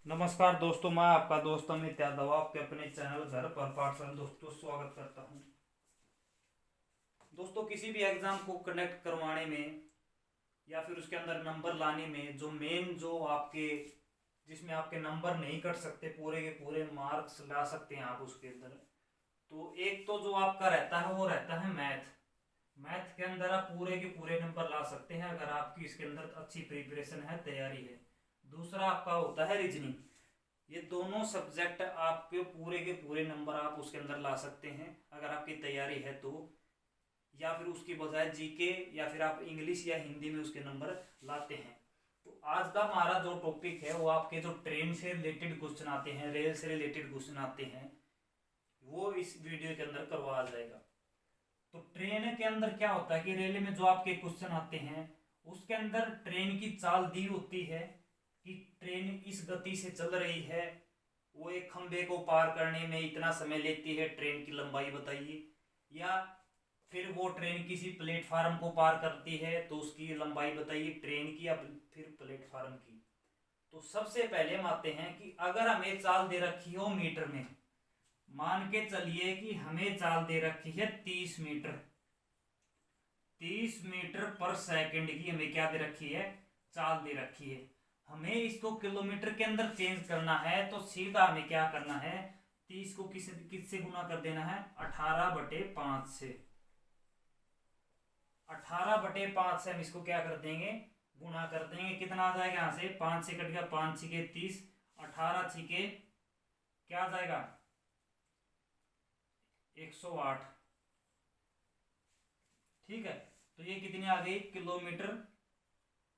नमस्कार दोस्तों, मैं आपका दोस्त अमित यादव आपके अपने चैनल घर पर पाठशाला दोस्तों स्वागत करता हूं। दोस्तों, किसी भी एग्जाम को कनेक्ट करवाने में या फिर उसके अंदर नंबर लाने में जो मेन जो आपके जिसमें आपके नंबर नहीं कट सकते, पूरे के पूरे मार्क्स ला सकते हैं आप उसके अंदर, तो एक तो जो आपका रहता है वो रहता है मैथ। मैथ के अंदर आप पूरे के पूरे नंबर ला सकते हैं अगर आपकी इसके अंदर अच्छी प्रिपरेशन है, तैयारी है। दूसरा आपका होता है रीजनिंग। ये दोनों सब्जेक्ट आपके पूरे के पूरे नंबर आप उसके अंदर ला सकते हैं अगर आपकी तैयारी है तो, या फिर उसकी बजाय जीके या फिर आप इंग्लिश या हिंदी में उसके नंबर लाते हैं। तो आज का हमारा जो टॉपिक है वो आपके जो ट्रेन से रिलेटेड क्वेश्चन आते हैं, रेल से रिलेटेड क्वेश्चन आते हैं, वो इस वीडियो के अंदर करवाया जाएगा। तो ट्रेन के अंदर क्या होता है कि रेलवे में जो आपके क्वेश्चन आते हैं उसके अंदर ट्रेन की चाल दी होती है कि ट्रेन इस गति से चल रही है, वो एक खंबे को पार करने में इतना समय लेती है, ट्रेन की लंबाई बताइए। या फिर वो ट्रेन किसी प्लेटफार्म को पार करती है तो उसकी लंबाई बताइए, ट्रेन की या फिर प्लेटफार्म की। तो सबसे पहले हम आते हैं कि अगर हमें चाल दे रखी हो मीटर में, मान के चलिए कि हमें चाल दे रखी है 30 मीटर। 30 मीटर पर सेकंड की हमें क्या दे रखी है, चाल दे रखी है। हमें इसको किलोमीटर के अंदर चेंज करना है तो सीधा हमें क्या करना है, 30 को किससे गुना कर देना है, 18/5 से। 18/5 से हम इसको क्या कर देंगे, गुना कर देंगे। कितना आ जाएगा, यहाँ से 5 से कट गया, 5 छिके 30, 18 छिके क्या आ जाएगा 108। ठीक है, तो ये कितनी आ गई, किलोमीटर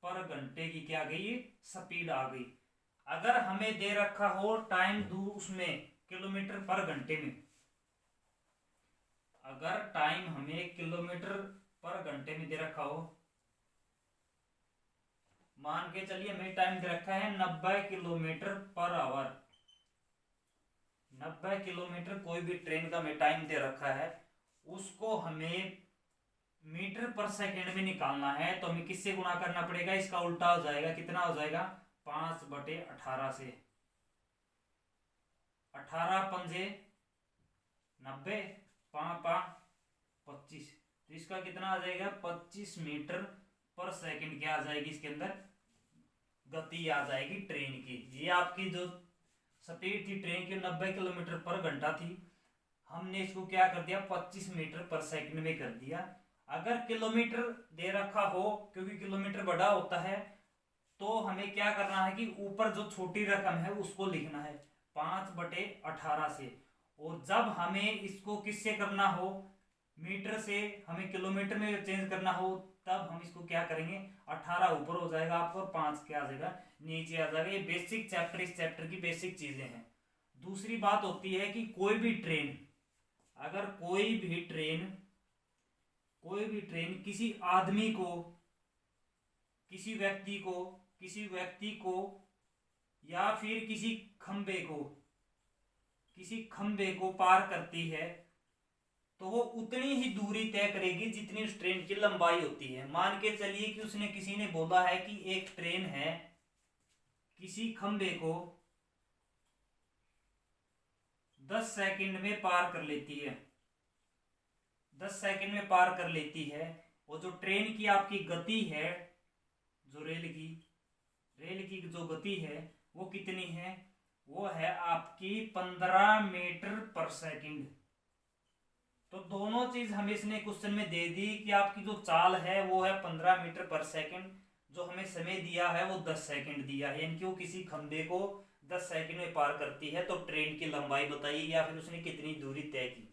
पर घंटे की क्या आ गई, स्पीड आ गई। अगर हमें दे रखा हो टाइम दू उसमें किलोमीटर पर घंटे में, अगर टाइम हमें किलोमीटर पर घंटे में दे रखा हो, मान के चलिए हमें टाइम दे रखा है 90 किलोमीटर पर आवर। 90 किलोमीटर कोई भी ट्रेन का हमें टाइम दे रखा है, उसको हमें मीटर पर सेकेंड में निकालना है तो हमें किससे गुना करना पड़ेगा, इसका उल्टा हो जाएगा। कितना हो जाएगा, 5/18 से। 18×5 = 90, 5×5 = 25। तो इसका कितना आ जाएगा, 25 मीटर पर सेकंड क्या आ जाएगी, इसके अंदर गति आ जाएगी ट्रेन की। ये आपकी जो स्पीड थी ट्रेन की 90 किलोमीटर पर घंटा थी, हमने इसको क्या कर दिया, 25 मीटर पर सेकंड में कर दिया। अगर किलोमीटर दे रखा हो, क्योंकि किलोमीटर बड़ा होता है, तो हमें क्या करना है कि ऊपर जो छोटी रकम है उसको लिखना है 5/18 से। और जब हमें इसको किससे करना हो, मीटर से हमें किलोमीटर में चेंज करना हो, तब हम इसको क्या करेंगे, 18 ऊपर हो जाएगा आपको और 5 क्या आ जाएगा, नीचे आ जाएगा। ये बेसिक चैप्टर, इस चैप्टर की बेसिक चीजें हैं। दूसरी बात होती है कि कोई भी ट्रेन, अगर कोई भी ट्रेन किसी आदमी को, किसी व्यक्ति को, किसी व्यक्ति को या फिर किसी खंबे को पार करती है तो वो उतनी ही दूरी तय करेगी जितनी उस ट्रेन की लंबाई होती है। मान के चलिए कि उसने, किसी ने बोला है कि एक ट्रेन है किसी खंबे को 10 सेकंड में पार कर लेती है, 10 सेकंड में पार कर लेती है। और जो ट्रेन की आपकी गति है, जो रेल की जो गति है वो कितनी है, वो है आपकी 15 मीटर पर सेकंड। तो दोनों चीज हमें इसने क्वेश्चन में दे दी कि आपकी जो चाल है वो है 15 मीटर पर सेकंड, जो हमें समय दिया है वो 10 सेकंड दिया है, यानी कि वो किसी खंबे को 10 सेकंड में पार करती है। तो ट्रेन की लंबाई बताइए या फिर उसने कितनी दूरी तय की।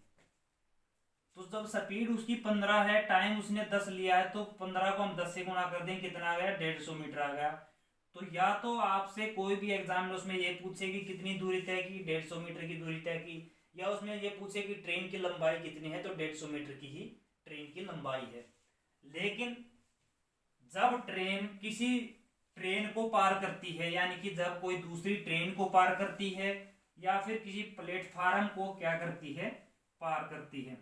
तो जब स्पीड उसकी 15 है, टाइम उसने 10 लिया है, तो 15 को हम 10 से गुणा कर दें, कितना आ गया, 150 मीटर आ गया। तो या तो आपसे कोई भी एग्जाम में उसमें ये पूछे कि कितनी दूरी तय की, 150 मीटर की दूरी तय की, या उसमें ये पूछे कि ट्रेन की लंबाई कितनी है, तो 150 मीटर की ही ट्रेन की लंबाई है। लेकिन जब ट्रेन किसी ट्रेन को पार करती है, यानी कि जब कोई दूसरी ट्रेन को पार करती है या फिर किसी प्लेटफार्म को क्या करती है, पार करती है,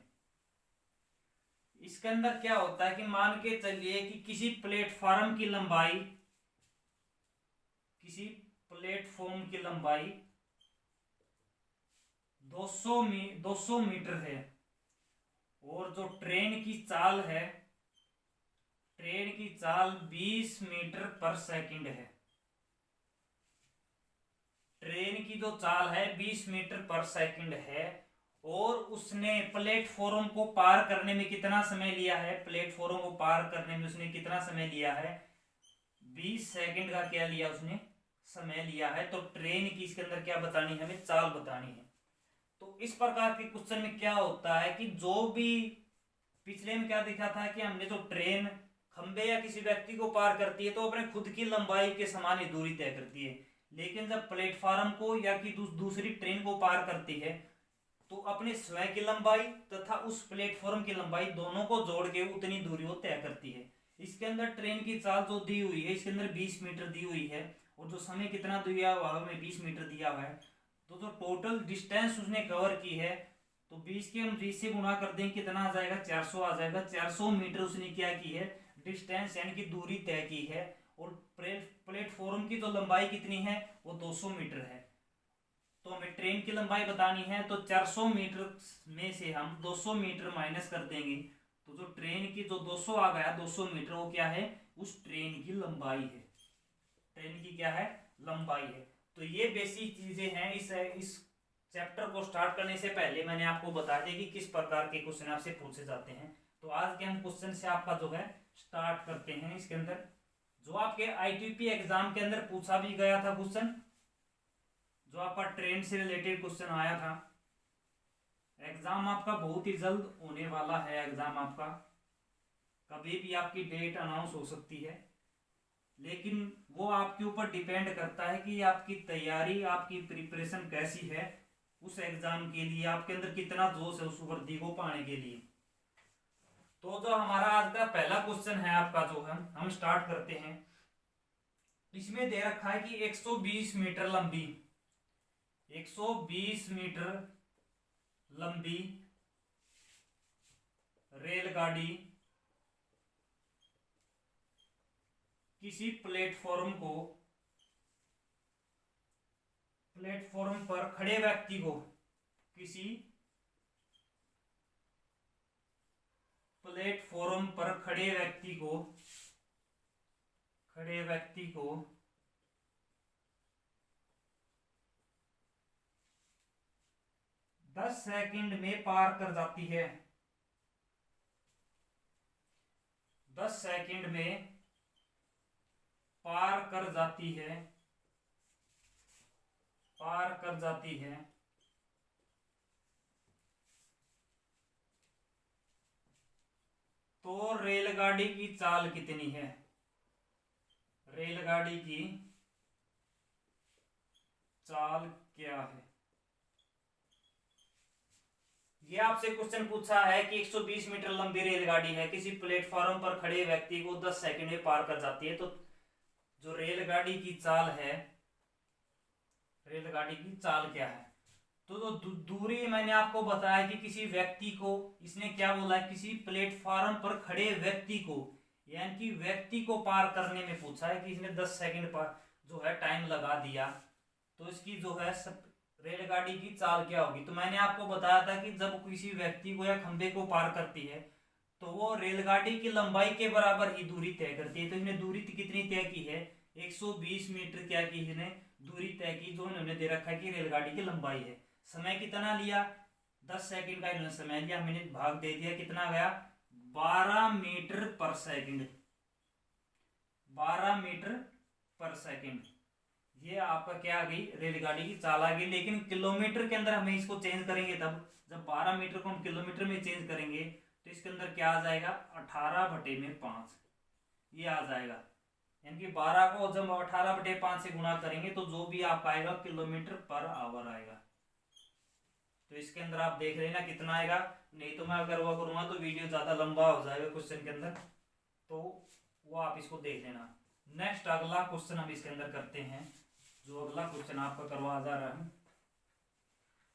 इसके अंदर क्या होता है कि मान के चलिए कि किसी प्लेटफार्म की लंबाई, किसी प्लेटफॉर्म की लंबाई 200 मीटर है और जो ट्रेन की चाल है, ट्रेन की चाल 20 मीटर पर सेकंड है। ट्रेन की जो चाल है 20 मीटर पर सेकंड है और उसने प्लेटफॉर्म को पार करने में कितना समय लिया है, प्लेटफॉर्म को पार करने में उसने कितना समय लिया है, 20 सेकंड का क्या लिया उसने, समय लिया है। तो ट्रेन की इसके अंदर क्या बतानी है, हमें चाल बतानी है। तो इस प्रकार के क्वेश्चन में क्या होता है कि जो भी पिछले में क्या देखा था कि हमने जो ट्रेन खंबे या किसी व्यक्ति को पार करती है तो अपने खुद की लंबाई के समान ही दूरी तय करती है, लेकिन जब प्लेटफार्म को या कि दूसरी ट्रेन को पार करती है तो अपने स्वयं की लंबाई तथा उस प्लेटफॉर्म की लंबाई दोनों को जोड़ के उतनी दूरी वो तय करती है। इसके अंदर ट्रेन की चाल जो दी हुई है इसके अंदर 20 मीटर दी हुई है और जो समय कितना दिया हुआ है हमें 20 मीटर दिया हुआ है। तो जो टोटल डिस्टेंस उसने कवर की है तो 20 के हम 20 से गुणा कर देंगे, कितना आ जाएगा, 400 आ जाएगा। 400 मीटर उसने क्या की है, डिस्टेंस यानी कि दूरी तय की है। और प्लेटफॉर्म की जो लंबाई कितनी है वो 200 मीटर है। तो हमें ट्रेन की लंबाई बतानी है तो 400 मीटर में से हम 200 मीटर माइनस कर देंगे तो जो ट्रेन की जो 200 आ गया 200 मीटर वो क्या है, उस ट्रेन की लंबाई है। ट्रेन की क्या है, लंबाई है। तो ये बेसिक चीजें हैं। इस चैप्टर को स्टार्ट करने से पहले मैंने आपको बता दिया कि किस प्रकार के क्वेश्चन आपसे पूछे जाते हैं। तो आज के हम क्वेश्चन से आपका जो है स्टार्ट करते हैं। इसके अंदर जो आपके आईटीपी एग्जाम के अंदर पूछा भी गया था क्वेश्चन, जो आपका ट्रेन से रिलेटेड क्वेश्चन आया था, एग्जाम आपका बहुत ही जल्द होने वाला है। एग्जाम आपका कभी भी आपकी डेट अनाउंस हो सकती है, लेकिन वो आपके ऊपर डिपेंड करता है कि आपकी तैयारी, आपकी प्रिपरेशन कैसी है उस एग्जाम के लिए, आपके अंदर कितना जोश है उस वर्दी को पाने के लिए। तो जो हमारा आज का पहला क्वेश्चन है आपका जो है हम स्टार्ट करते हैं। इसमें दे रखा है कि 120 मीटर लंबी 120 मीटर लंबी रेलगाड़ी किसी प्लेटफॉर्म पर खड़े व्यक्ति को, किसी प्लेटफॉर्म पर खड़े व्यक्ति को 10 सेकंड में पार कर जाती है। 10 सेकंड में पार कर जाती है तो रेलगाड़ी की चाल कितनी है, रेलगाड़ी की चाल क्या है। ये आपसे क्वेश्चन पूछा है कि 120 मीटर लंबी रेलगाड़ी है, किसी प्लेटफॉर्म पर खड़े व्यक्ति को 10 सेकंड में पार कर जाती है। तो जो रेलगाड़ी की चाल है, रेलगाड़ी की चाल क्या है। तो जो दूरी मैंने आपको बताया कि किसी व्यक्ति को, इसने क्या बोला है, किसी प्लेटफॉर्म पर खड़े व्यक्ति को, यानी कि व्यक्ति को पार करने में पूछा है कि इसने 10 सेकंड पर जो है टाइम लगा दिया, तो इसकी जो है रेलगाड़ी की चाल क्या होगी। तो मैंने आपको बताया था कि जब किसी व्यक्ति को या खंबे को पार करती है तो वो रेलगाड़ी की लंबाई के बराबर ही दूरी तय करती है। तो इसने दूरी कितनी तय की है, 120 मीटर क्या की इसने दूरी तय की, जो इन्होंने दे रखा है कि रेलगाड़ी की लंबाई है। समय कितना लिया, 10 सेकंड का इन्होंने समय लिया, हमने भाग दे दिया, कितना गया, 12 मीटर पर सेकंड, 12 मीटर पर सेकंड। ये आपका क्या आ गई, रेलगाड़ी की चाल आ गई। लेकिन किलोमीटर के अंदर हमें इसको चेंज करेंगे तब जब 12 मीटर को हम किलोमीटर में चेंज करेंगे तो इसके अंदर क्या आ जाएगा, 18/5 ये आ जाएगा। यानी कि 12 को जब 18/5 से गुणा करेंगे तो जो भी आपका आएगा किलोमीटर पर आवर आएगा। तो इसके अंदर आप देख लेना कितना आएगा, नहीं तो मैं अगर वो करूंगा तो वीडियो ज्यादा लंबा हो जाएगा क्वेश्चन के अंदर, तो वो आप इसको देख लेना। नेक्स्ट अगला क्वेश्चन हम इसके अंदर करते हैं। जो अगला क्वेश्चन आपका करवा जा रहा है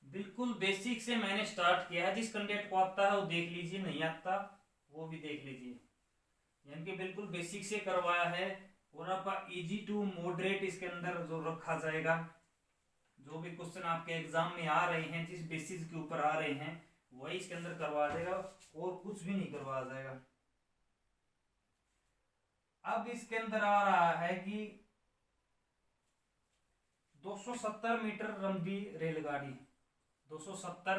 बिल्कुल बेसिक से मैंने स्टार्ट किया है। जिस कैंडिडेट को आता है वो देख लीजिए, नहीं आता वो भी देख लीजिए, यानी कि बिल्कुल बेसिक से करवाया है और आपका इजी टू मॉडरेट इसके अंदर जो रखा जाएगा, जो भी क्वेश्चन आपके एग्जाम में आ रहे हैं, जिस बेसिस के ऊपर आ रहे हैं, वही इसके अंदर करवा देगा और कुछ भी नहीं करवा जाएगा। अब इसके अंदर आ रहा है कि 270 मीटर लंबी रेलगाड़ी, 270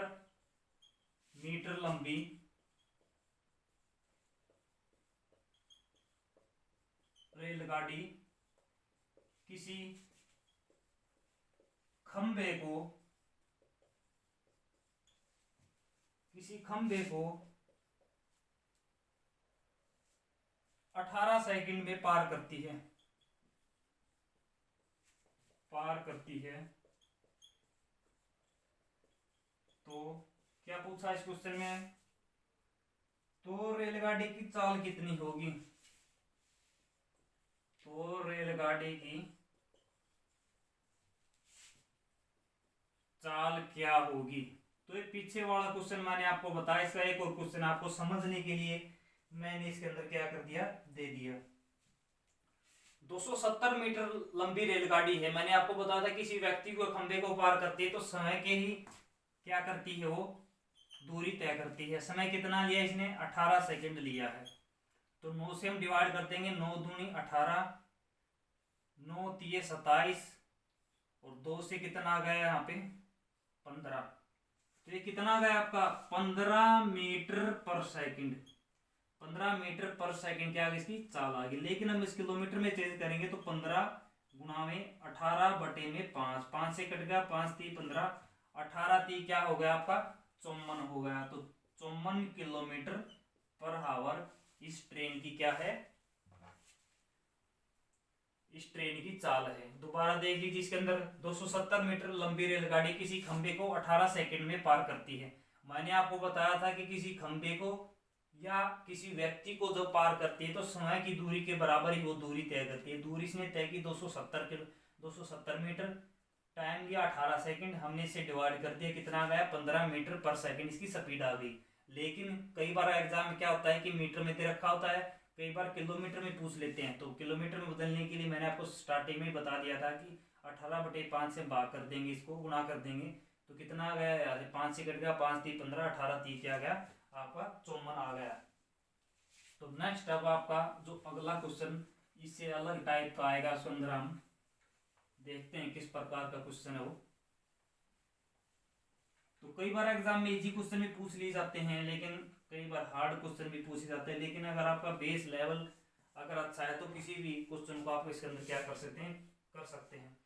मीटर लंबी रेलगाड़ी किसी खंबे को 18 सेकंड में पार करती है। तो क्या पूछा इस क्वेश्चन में, तो रेलगाड़ी की चाल कितनी होगी, तो रेलगाड़ी की चाल क्या होगी। तो ये पीछे वाला क्वेश्चन मैंने आपको बताया, इसका एक और क्वेश्चन आपको समझने के लिए मैंने इसके अंदर क्या कर दिया, दे दिया। 270 मीटर लंबी रेलगाड़ी है, मैंने आपको बताया था किसी व्यक्ति को खंबे को पार करती है तो समय के ही क्या करती है, वो दूरी तय करती है। समय कितना लिया इसने, 18 सेकंड लिया है। तो 9 से हम डिवाइड कर देंगे, 9 दूनी 18, 9 तिये 27 और 2 से कितना आ गया यहाँ पे 15। तो ये कितना आ गया आपका 15 मीटर पर सेकंड। 15 मीटर पर सेकंड क्या इसकी चाल आ गई। लेकिन हम इस किलोमीटर में चेंज करेंगे तो 15 गुणा में 18 बटे में 5, 5 से कट गया, 5 × 3 = 15, 18 × 3 क्या हो गया आपका 54 हो गया। तो 54 किलोमीटर पर आवर इस ट्रेन की क्या है, इस ट्रेन की चाल है। दोबारा देख लीजिए, इसके अंदर 270 मीटर लंबी रेलगाड़ी किसी खंबे को 18 सेकंड में पार करती है। मैंने आपको बताया था कि किसी खंबे को या किसी व्यक्ति को जब पार करती है तो समय की दूरी के बराबर ही वो दूरी तय करती है। दूरी इसने तय की 270 मीटर, टाइम लिया 18 सेकंड, हमने इसे डिवाइड कर दिया, कितना आ गया 15 मीटर पर सेकंड इसकी स्पीड आ गई। लेकिन कई बार एग्जाम में क्या होता है कि मीटर में दे रखा होता है, कई बार किलोमीटर में पूछ लेते हैं। तो किलोमीटर में बदलने के लिए मैंने आपको स्टार्टिंग में बता दिया था कि 18/5 से भाग कर देंगे, इसको गुणा कर देंगे तो कितना आ गया, यहाँ से 5 से कट गया, 5 × 3 = 15, 18 × 3 क्या आ गया आपका 54 आ गया। तो नेक्स्ट अब आपका जो अगला क्वेश्चन इससे अलग टाइप का आएगा, उसके अंदर हम देखते हैं किस प्रकार का क्वेश्चन है वो। तो कई बार एग्जाम में इजी क्वेश्चन भी पूछ लिए जाते हैं, लेकिन कई बार हार्ड क्वेश्चन भी पूछे जाते हैं। लेकिन अगर आपका बेस लेवल अगर अच्छा है तो किसी भी क्वेश्चन को आप इसके अंदर क्या कर सकते हैं।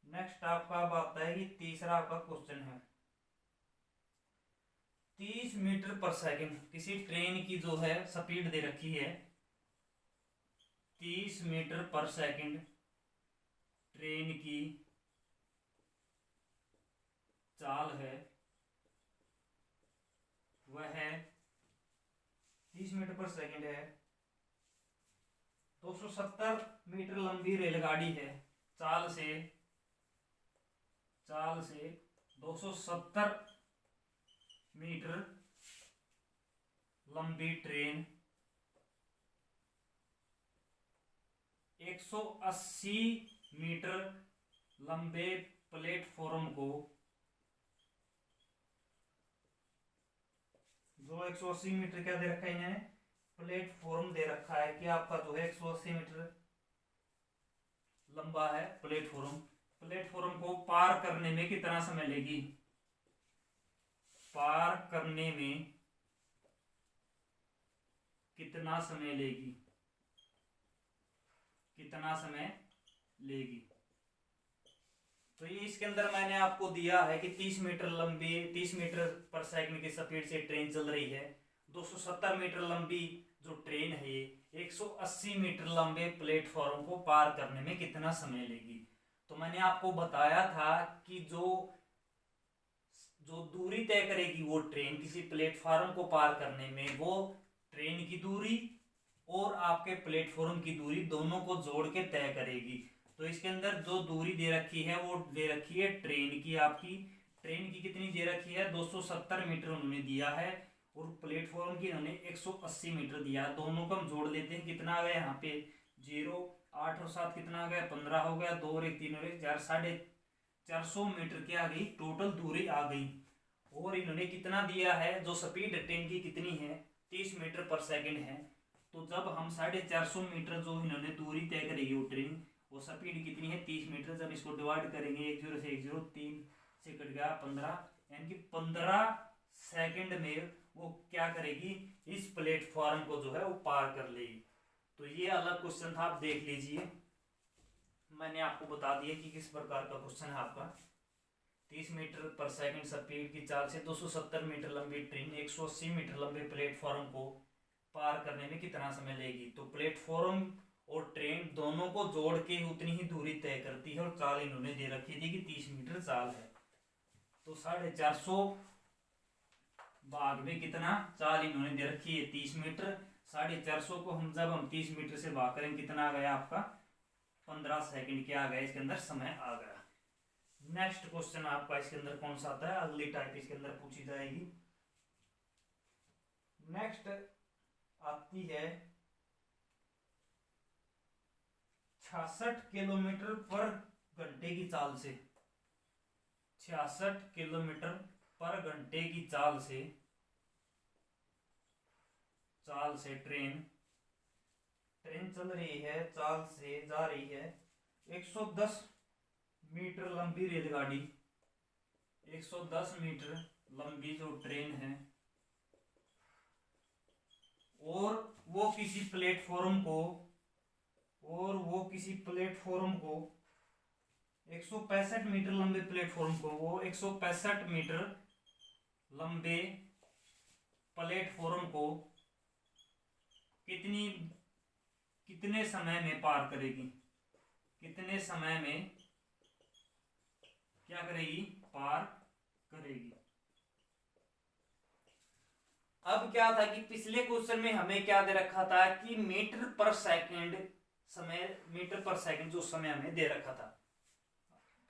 नेक्स्ट आपका अब आता है कि तीसरा आपका क्वेश्चन है 30 मीटर पर सेकंड किसी ट्रेन की जो है स्पीड दे रखी है, 30 मीटर पर सेकंड ट्रेन की चाल है, वह है 30 मीटर पर सेकंड है, 270 मीटर लंबी रेलगाड़ी है, चाल से 270 मीटर लंबी ट्रेन 180 मीटर लंबे प्लेटफॉर्म को, जो 180 मीटर क्या दे रखा है इन्हें, प्लेटफॉर्म दे रखा है कि आपका जो है 180 मीटर लंबा है प्लेटफॉर्म को पार करने में कितना समय लेगी, पार करने में कितना समय लेगी। तो ये इसके अंदर मैंने आपको दिया है कि 30 मीटर पर सेकंड की स्पीड से ट्रेन चल रही है, 270 मीटर लंबी जो ट्रेन है ये 180 मीटर लंबे प्लेटफॉर्म को पार करने में कितना समय लेगी। तो मैंने आपको बताया था कि जो दूरी तय करेगी वो ट्रेन किसी प्लेटफॉर्म को पार करने में, वो ट्रेन की दूरी और आपके प्लेटफॉर्म की दूरी दोनों को जोड़ के तय करेगी। तो इसके अंदर जो दूरी दे रखी है वो दे रखी है ट्रेन की, आपकी ट्रेन की कितनी दे रखी है 270 मीटर उन्होंने दिया है, और प्लेटफॉर्म की उन्होंने 180 मीटर दिया है। दोनों को हम जोड़ लेते हैं, कितना आ गया यहाँ पे 0 8 और 7 कितना आ गया, 15 हो गया, 2 और 1 3 और 1 4, 450 मीटर क्या आ गई टोटल दूरी आ गई। और इन्होंने कितना दिया है, जो स्पीड ट्रेन की कितनी है, 30 मीटर पर सेकंड है। तो जब हम 450 मीटर जो इन्होंने दूरी तय करेगी वो ट्रेन, वो स्पीड कितनी है 30 मीटर, जब इसको डिवाइड करेंगे 1 0 से 1 0, 3 से कट गया 15, यानी कि 15 सेकंड में वो क्या करेगी, इस प्लेटफॉर्म को जो है वो पार कर लेगी। तो ये अलग क्वेश्चन था, आप देख लीजिए, मैंने आपको बता दिया कि किस प्रकार का क्वेश्चन है आपका। 30 मीटर पर सेकंड स्पीड की चाल से 270 मीटर लंबी ट्रेन 180 मीटर लंबे प्लेटफॉर्म को पार करने में कितना समय लेगी। तो प्लेटफॉर्म और ट्रेन दोनों को जोड़ के उतनी ही दूरी तय करती है, और चाल इन्होंने दे रखी थी कि 30 मीटर चाल है। तो 450 भाग में कितना, चाल इन्होंने दे रखी है 30 मीटर, 450 को हम जब 30 मीटर से भाग करेंगे कितना आ गया आपका 15 सेकंड क्या आ गया, इसके अंदर समय आ गया। नेक्स्ट क्वेश्चन आपका इसके अंदर कौन सा आता है, अगली टाइप इसके अंदर पूछी जाएगी। नेक्स्ट आती है 66 किलोमीटर पर घंटे की चाल से, 66 किलोमीटर पर घंटे की चाल से ट्रेन चल रही है, चाल से जा रही है 110 मीटर लंबी रेलगाड़ी, 110 मीटर लंबी जो ट्रेन है, और वो किसी प्लेटफॉर्म को 165 मीटर लंबे प्लेटफॉर्म को, वो 165 मीटर लंबे प्लेटफॉर्म को कितने समय में पार करेगी, कितने समय में क्या करेगी, पार करेगी। अब क्या था कि पिछले क्वेश्चन में हमें क्या दे रखा था कि मीटर पर सेकंड जो समय हमें दे रखा था,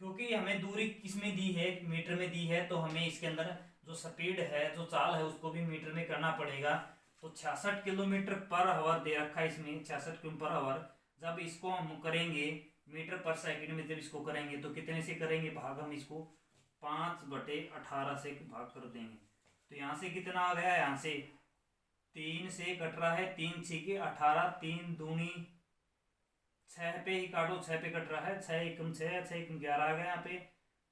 क्योंकि हमें दूरी किसमें दी है, मीटर में दी है, तो हमें इसके अंदर जो स्पीड है, जो चाल है, उसको भी मीटर में करना पड़ेगा। तो 66 किलोमीटर पर आवर दे रखा है इसमें, 66 किलोमीटर पर आवर। जब इसको हम करेंगे मीटर पर सेकंड में, जब इसको करेंगे तो कितने से करेंगे भाग, हम इसको 5/18 से भाग कर देंगे। तो यहाँ से कितना आ गया, यहाँ से 3 से कट रहा है, 3 6 के 18, 3 दूनी 6 पे ही काटो, 6 पे कट रहा है, 6 एकम 6, 6 एकम 11 आ गया, यहाँ पे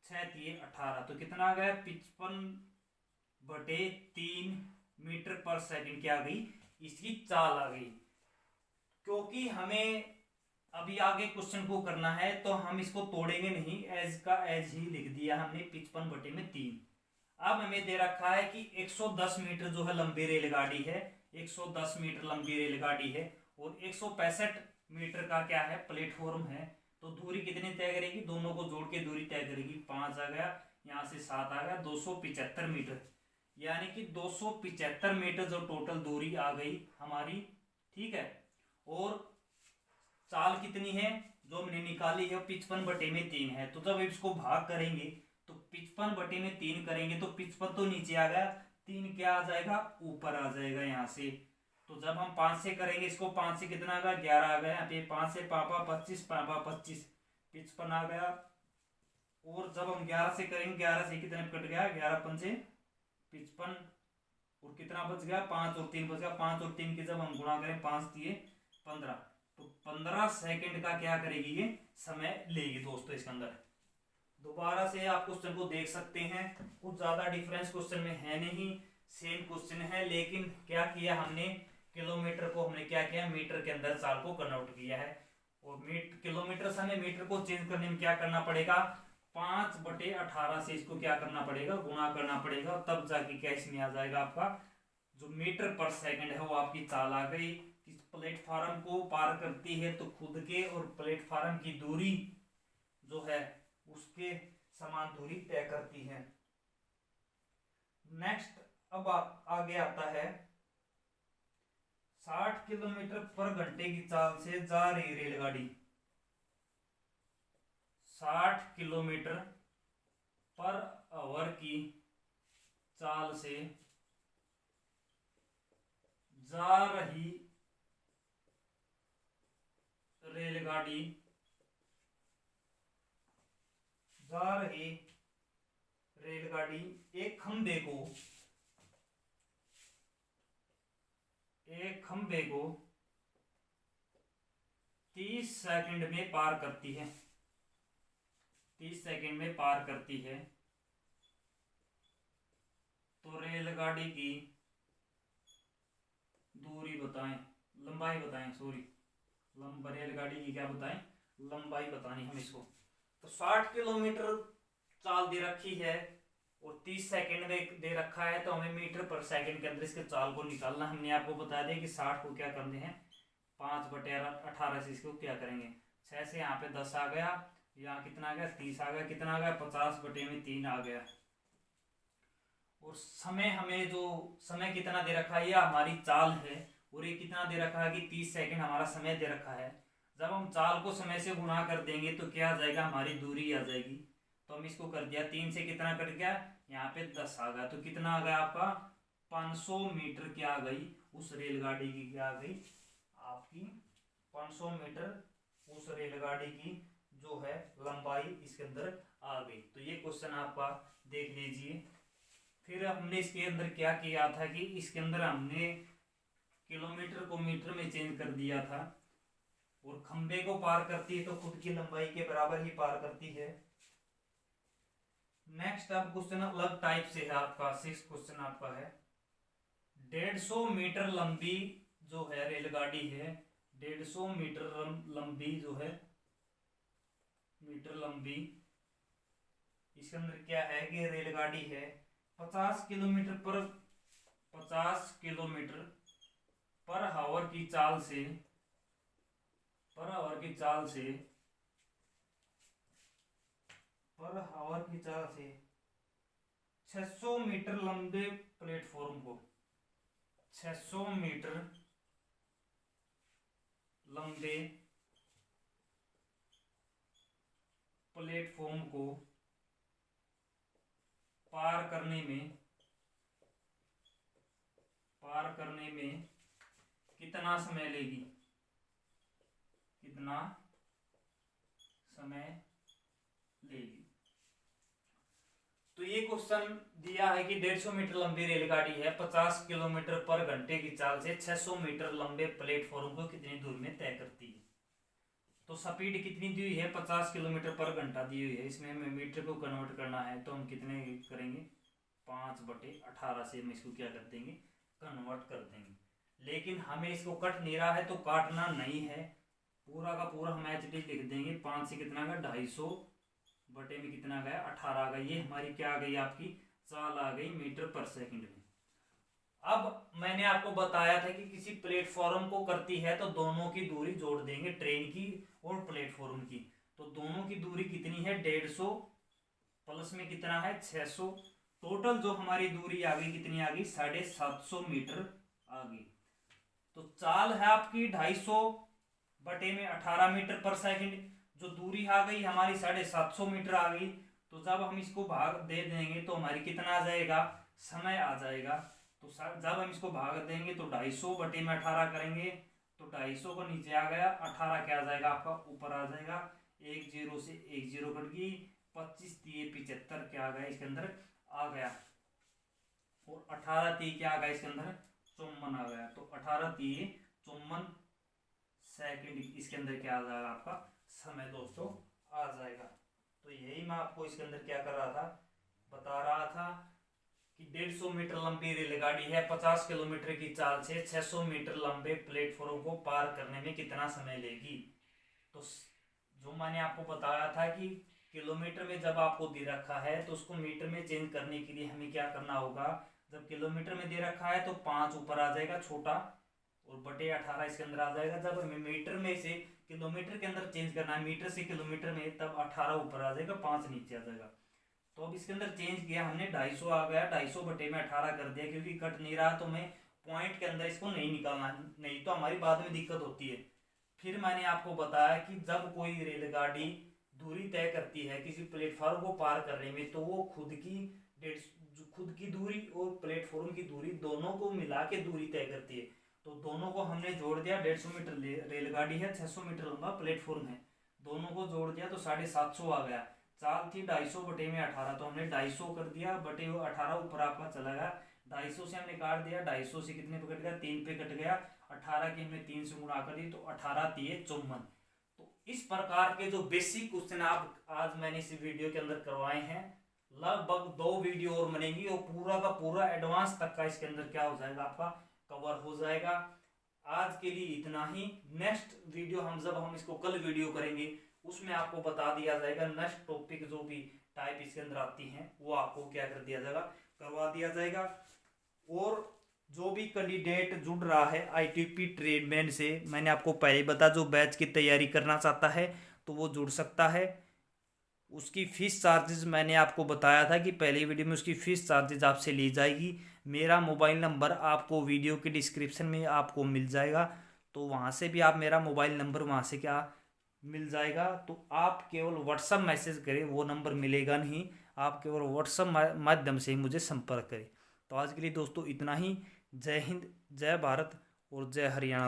6 3 18, तो कितना आ गया 55/3 मीटर पर सेकंड क्या आ गई, इसकी चाल आ गई। क्योंकि हमें अभी आगे क्वेश्चन को करना है, तो हम इसको तोड़ेंगे नहीं, एज का एज ही लिख दिया हमने 55/3। अब हमें दे रखा है कि 110 मीटर जो है लंबी रेलगाड़ी है, 110 मीटर लंबी रेलगाड़ी है, और 165 मीटर का क्या है प्लेटफॉर्म है। तो दूरी कितनी तय करेगी, दोनों को जोड़ के दूरी तय करेगी, 5 आ गया, यहाँ से 7 आ गया, 275 मीटर, यानी कि 275 मीटर जो टोटल दूरी आ गई हमारी, ठीक है। और चाल कितनी है जो हमने निकाली है, 55/3 है। तो जब इसको भाग करेंगे तो 55/3 करेंगे, तो 55 तो नीचे आ गया, 3 क्या आ जाएगा, ऊपर आ जाएगा यहाँ से। तो जब हम 5 से करेंगे इसको, 5 से कितना आ गया, 11 आ गया, यहाँ पे 5 से 25, 55 आ गया। और जब हम 11 से करेंगे, 11 से कितने कट गया, 11 5 55, और कितना बच गया, 5 और 3 बच गया, 5 और 3 की जब हम गुणा करें, 5 3 15, तो 15 सेकंड का क्या करेगी ये समय लेगी दोस्तों। इसके अंदर दोबारा से आप क्वेश्चन को देख सकते हैं, कुछ ज्यादा डिफरेंस क्वेश्चन में है नहीं, सेम क्वेश्चन है, लेकिन क्या किया हमने, किलोमीटर को हमने क्या किया, मीटर के अंदर चाल को कन्वर्ट किया है। और किलोमीटर से हमें मीटर को चेंज करने में क्या करना पड़ेगा, 5/18 से इसको क्या करना पड़ेगा, गुणा करना पड़ेगा, तब जाके क्या इसमें आ जाएगा आपका जो मीटर पर सेकंड है वो आपकी चाल आ गई। किस प्लेटफॉर्म को पार करती है, तो खुद के और प्लेटफॉर्म की दूरी जो है उसके समान दूरी तय करती है। नेक्स्ट अब आगे आता है 60 किलोमीटर पर घंटे की चाल से जा रही रेलगाड़ी, 60 किलोमीटर पर आवर की चाल से जा रही रेलगाड़ी जा रही रेलगाड़ी एक खंबे को 30 सेकंड में पार करती है। 30 सेकंड में पार करती है। तो रेलगाड़ी की दूरी बताएं, लंबाई बताएं, सॉरी रेलगाड़ी की क्या बताएं, लंबाई बतानी हम इसको। तो 60 किलोमीटर चाल दे रखी है और 30 सेकंड में दे रखा है, तो हमें मीटर पर सेकंड के अंदर इसके चाल को निकालना। हमने आपको बता दिया कि 60 को क्या करते हैं 5/18 से इसको क्या करेंगे 6 से यहाँ पे 10 आ गया, यहाँ कितना आ गया 30 आ गया, कितना आ गया 50/3 आ गया। और समय, हमें जो समय कितना दे रखा है, ये हमारी चाल है और ये कितना दे रखा है कि 30 सेकंड हमारा समय दे रखा है। जब हम चाल को समय से गुणा कर देंगे तो क्या आ जाएगा, हमारी दूरी आ जाएगी। तो हम इसको कर दिया, 3 से कितना कट गया, यहाँ पे 10 आ गया, तो कितना आ गया आपका 500 मीटर क्या आ गई उस रेलगाड़ी की, क्या आ गई आपकी 500 मीटर उस रेलगाड़ी की जो है लंबाई इसके अंदर आ गई। तो ये क्वेश्चन आपका देख लीजिए। फिर हमने इसके अंदर क्या किया था कि इसके अंदर हमने किलोमीटर को मीटर में चेंज कर दिया था और खंबे को पार करती है तो खुद की लंबाई के बराबर ही पार करती है। नेक्स्ट अब क्वेश्चन अलग टाइप से है आपका, 6 क्वेश्चन आपका है 150 मीटर लंबी जो है रेलगाड़ी है, 150 मीटर लंबी जो है मीटर लंबी, इसके अंदर क्या है कि रेलगाड़ी है 50 किलोमीटर पर आवर की चाल से 600 मीटर लंबे प्लेटफॉर्म को 600 मीटर लंबे प्लेटफॉर्म को पार करने में कितना समय लेगी, तो ये क्वेश्चन दिया है कि 150 मीटर लंबी रेलगाड़ी है 50 किलोमीटर पर घंटे की चाल से 600 मीटर लंबे प्लेटफॉर्म को कितनी दूर में तय करती है। तो स्पीड कितनी दी हुई है 50 किलोमीटर पर घंटा दी हुई है, इसमें हमें मीटर को कन्वर्ट करना है तो हम कितने करेंगे 5/18 से हम इसको क्या कर देंगे कन्वर्ट कर देंगे। लेकिन हमें इसको कट नहीं रहा है तो काटना नहीं है, पूरा का पूरा हम एच डी लिख देंगे। 5 से कितना गया 250 बटे में कितना गया 18 आ गया, ये हमारी क्या आ गई आपकी चाल आ गई मीटर पर सेकंड में। अब मैंने आपको बताया था कि किसी प्लेटफॉर्म को करती है तो दोनों की दूरी जोड़ देंगे, ट्रेन की और प्लेटफॉर्म की। तो दोनों की दूरी कितनी है 150 प्लस में कितना है 600, टोटल जो हमारी दूरी आ गई कितनी आ गई 750 मीटर आ गई। तो चाल है आपकी 250 बटे में 18 मीटर पर सेकंड, जो दूरी आ गई हमारी 750 मीटर आ गई। तो जब हम इसको भाग दे देंगे तो हमारी कितना आ जाएगा समय आ जाएगा। तो जब हम इसको भाग देंगे तो 250 बटे में 18 करेंगे तो 250 को नीचे आ गया, 18 क्या आ जाएगा आपका ऊपर आ जाएगा, 1 0 से 1 0 कट गई, 25 3 75 क्या आ गया इसके अंदर आ गया, और 18 3 क्या आ गया इसके अंदर 54 आ गया। तो 18 3 54 सेकंड इसके अंदर क्या आ जाएगा आपका समय दोस्तों आ जाएगा। तो यही मैं आपको इसके अंदर क्या कर रहा था बता रहा था कि 150 मीटर लंबी रेलगाड़ी है 50 किलोमीटर की चाल से 600 मीटर लंबे प्लेटफॉर्म को पार करने में कितना समय लेगी। तो जो मैंने आपको बताया था कि किलोमीटर में जब आपको दे रखा है तो उसको मीटर में चेंज करने के लिए हमें क्या करना होगा, जब किलोमीटर में दे रखा है तो 5 ऊपर आ जाएगा छोटा और बटे 18 इसके अंदर आ जाएगा। जब हमें मीटर में से किलोमीटर के अंदर चेंज करना है मीटर से किलोमीटर में, तब 18 ऊपर आ जाएगा 5 नीचे आ जाएगा। तो अब इसके अंदर चेंज किया हमने 250 आ गया, 250 बटे में 18 कर दिया, क्योंकि कट नहीं रहा तो मैं पॉइंट के अंदर इसको नहीं निकालना, नहीं तो हमारी बाद में दिक्कत होती है। फिर मैंने आपको बताया कि जब कोई रेलगाड़ी दूरी तय करती है किसी प्लेटफॉर्म को पार करने में तो वो खुद की दूरी और प्लेटफॉर्म की दूरी दोनों को मिला के दूरी तय करती है। तो दोनों को हमने जोड़ दिया। 150 मीटर रेलगाड़ी है, 600 मीटर लंबा प्लेटफॉर्म है, दोनों को जोड़ दिया तो 750 आ गया। चाल थी 250 बटे में 18, तो हमने 250 कर दिया बटे 18 ऊपर आपका चला गया। 250 से हमने काट दिया, 250 से कितने पे कट गया, 3 पे कट गया। 18 की हमने 3 से गुणा कर दी तो 18 3 54। तो इस प्रकार के जो बेसिक क्वेश्चन आप आज मैंने इस वीडियो के अंदर करवाए हैं, लगभग 2 वीडियो और बनेंगी और पूरा का पूरा एडवांस तक का इसके अंदर क्या हो जाएगा, आपका कवर हो जाएगा। आज के लिए इतना ही। नेक्स्ट वीडियो जब हम इसको कल वीडियो करेंगे उसमें आपको बता दिया जाएगा, नेक्स्ट टॉपिक जो भी टाइप इसके अंदर आती हैं वो आपको क्या कर दिया जाएगा, करवा दिया जाएगा। और जो भी कैंडिडेट जुड़ रहा है आईटीपी ट्रेडमैन से, मैंने आपको पहले ही बता, जो बैच की तैयारी करना चाहता है तो वो जुड़ सकता है। उसकी फ़ीस चार्जेस मैंने आपको बताया था कि पहली वीडियो में उसकी फ़ीस चार्जेस आपसे ली जाएगी। मेरा मोबाइल नंबर आपको वीडियो के डिस्क्रिप्शन में आपको मिल जाएगा, तो वहाँ से भी आप मेरा मोबाइल नंबर वहाँ से क्या मिल जाएगा। तो आप केवल व्हाट्सअप मैसेज करें, वो नंबर मिलेगा नहीं, आप केवल व्हाट्सअप माध्यम से ही मुझे संपर्क करें। तो आज के लिए दोस्तों इतना ही। जय हिंद, जय भारत और जय हरियाणा।